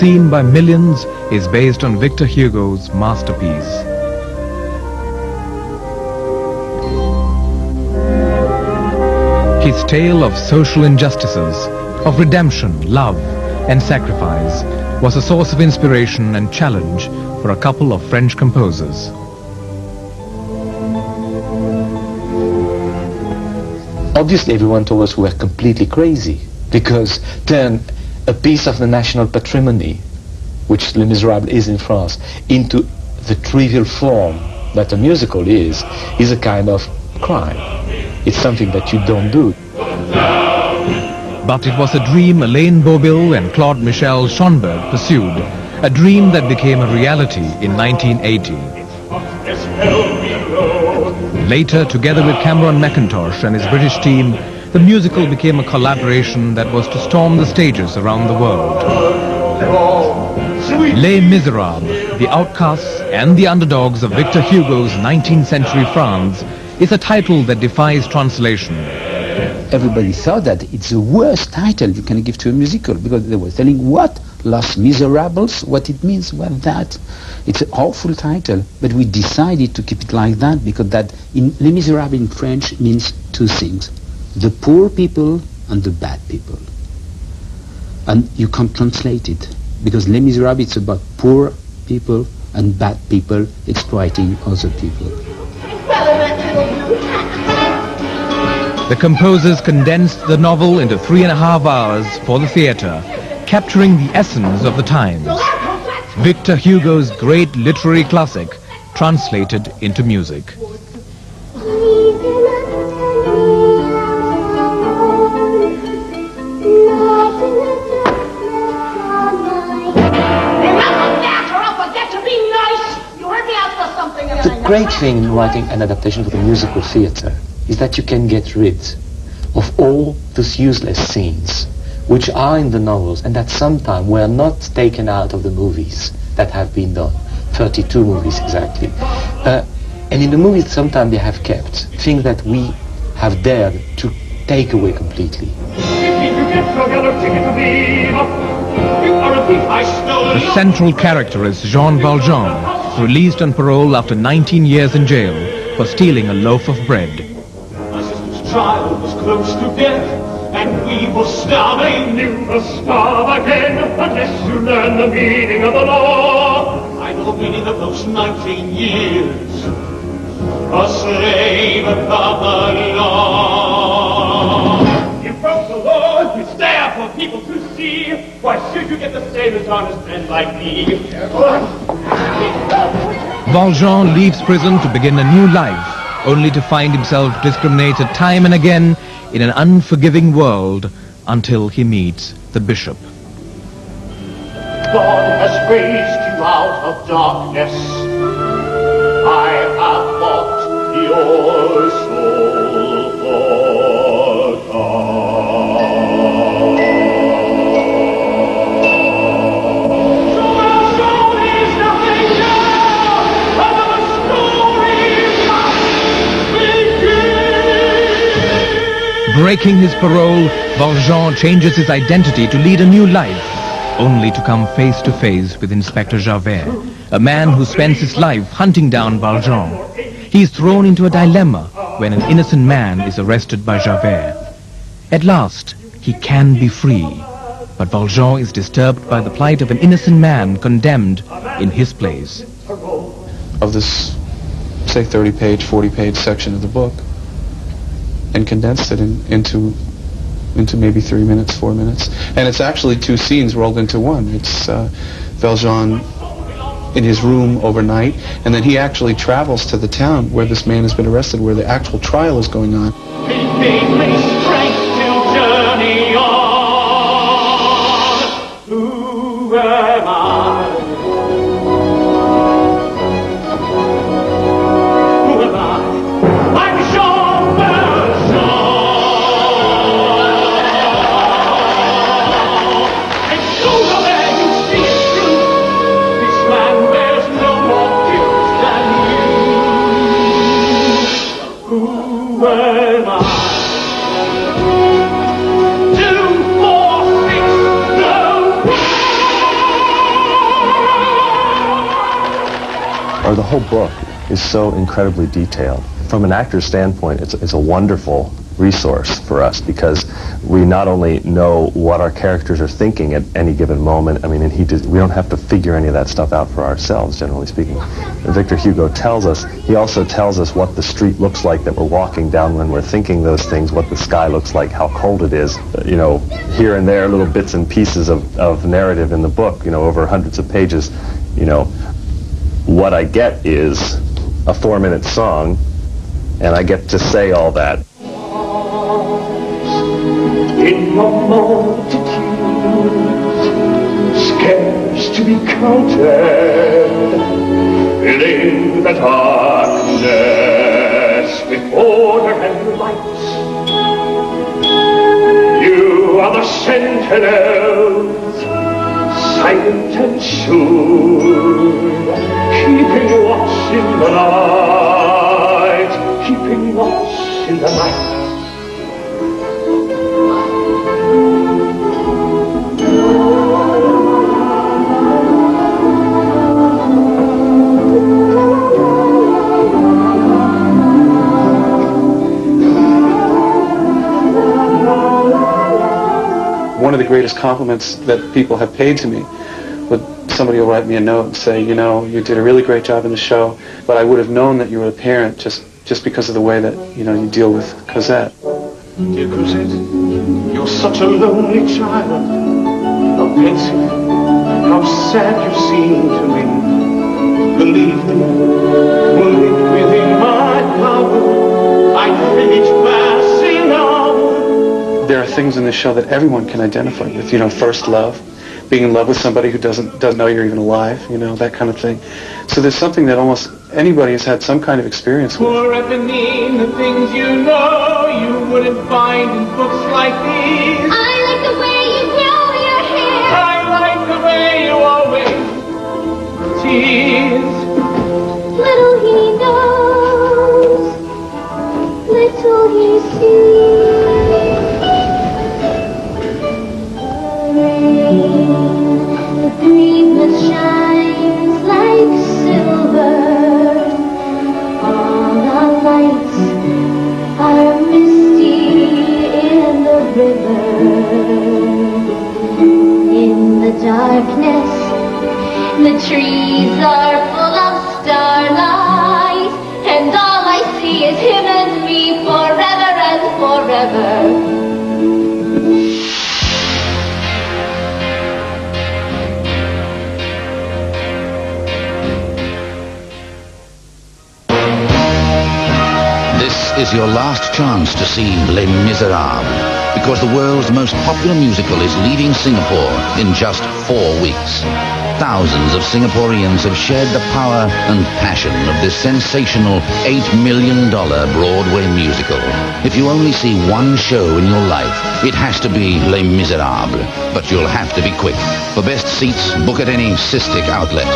seen by millions, is based on Victor Hugo's masterpiece. His tale of social injustices, of redemption, love, and sacrifice was a source of inspiration and challenge for a couple of French composers. Obviously, everyone told us we were completely crazy, because turn a piece of the national patrimony, which Les Miserables is in France, into the trivial form that a musical is a kind of crime. It's something that you don't do. But it was a dream Alain Boublil and Claude Michel Schonberg pursued, a dream that became a reality in 1980. Later, together with Cameron Mackintosh and his British team, the musical became a collaboration that was to storm the stages around the world. Les Miserables, the outcasts and the underdogs of Victor Hugo's 19th century France, is a title that defies translation. Everybody thought that it's the worst title you can give to a musical, because they were telling what? Les Miserables? What it means? What that? It's an awful title, but we decided to keep it like that, because that in Les Miserables in French means two things: the poor people and the bad people. And you can't translate it, because Les Miserables it's about poor people and bad people exploiting other people. The composers condensed the novel into 3.5 hours for the theatre, capturing the essence of the times. Victor Hugo's great literary classic, translated into music. The great thing in writing an adaptation for the musical theatre is that you can get rid of all those useless scenes which are in the novels and that sometimes were not taken out of the movies that have been done. 32 movies exactly. And in the movies sometimes they have kept things that we have dared to take away completely. The central character is Jean Valjean, released on parole after 19 years in jail for stealing a loaf of bread. My sister's trial was close to death, and we will starve. They never starve again unless you learn the meaning of the law. I know the meaning of those 19 years, a slave of the law. You broke the law, it's there for people to see. Why should you get the same as honest men like me? Valjean leaves prison to begin a new life, only to find himself discriminated time and again in an unforgiving world until he meets the bishop. God has raised you out of darkness. I have bought your soul for God. Breaking his parole, Valjean changes his identity to lead a new life, only to come face to face with Inspector Javert, a man who spends his life hunting down Valjean. He is thrown into a dilemma when an innocent man is arrested by Javert. At last, he can be free, but Valjean is disturbed by the plight of an innocent man condemned in his place. Of this, say, 30-page, 40-page section of the book, and condensed it into maybe 3 minutes, 4 minutes. And it's actually 2 scenes rolled into one. It's Valjean in his room overnight, and then he actually travels to the town where this man has been arrested, where the actual trial is going on. Who am I? or the whole book is so incredibly detailed. From an actor's standpoint, it's a wonderful resource for us because we not only know what our characters are thinking at any given moment, I mean, we don't have to figure any of that stuff out for ourselves, generally speaking. Victor Hugo tells us, he also tells us what the street looks like that we're walking down when we're thinking those things, what the sky looks like, how cold it is, you know, here and there, little bits and pieces of narrative in the book, you know, over hundreds of pages, you know. What I get is a 4-minute song, and I get to say all that. In the multitude, scarce to be counted, filling the darkness with order and light. You are the sentinels, silent and sure, keeping watch in the night, keeping watch in the night. One of the greatest compliments that people have paid to me, somebody will write me a note and say, you know, you did a really great job in the show, but I would have known that you were a parent just because of the way that, you know, you deal with Cosette. Dear Cosette, you're such a lonely child, how pensive, how sad you seem to me. Believe me, were it within my power, I'd finish passing on. There are things in this show that everyone can identify with, you know, first love, being in love with somebody who doesn't know you're even alive, you know, that kind of thing. So there's something that almost anybody has had some kind of experience with. Poor Eponine, the things you know you wouldn't find in books like these. I like the way you grow your hair. I like the way you always tease. Little he knows, little he sees. The green that shines like silver. All the lights are misty in the river. In the darkness, the trees are full of starlight, and all I see is him and me forever and forever. This is your last chance to see Les Miserables, because the world's most popular musical is leaving Singapore in just 4 weeks. Thousands of Singaporeans have shared the power and passion of this sensational $8 million Broadway musical. If you only see one show in your life, it has to be Les Miserables, but you'll have to be quick. For best seats, book at any Cystic outlet.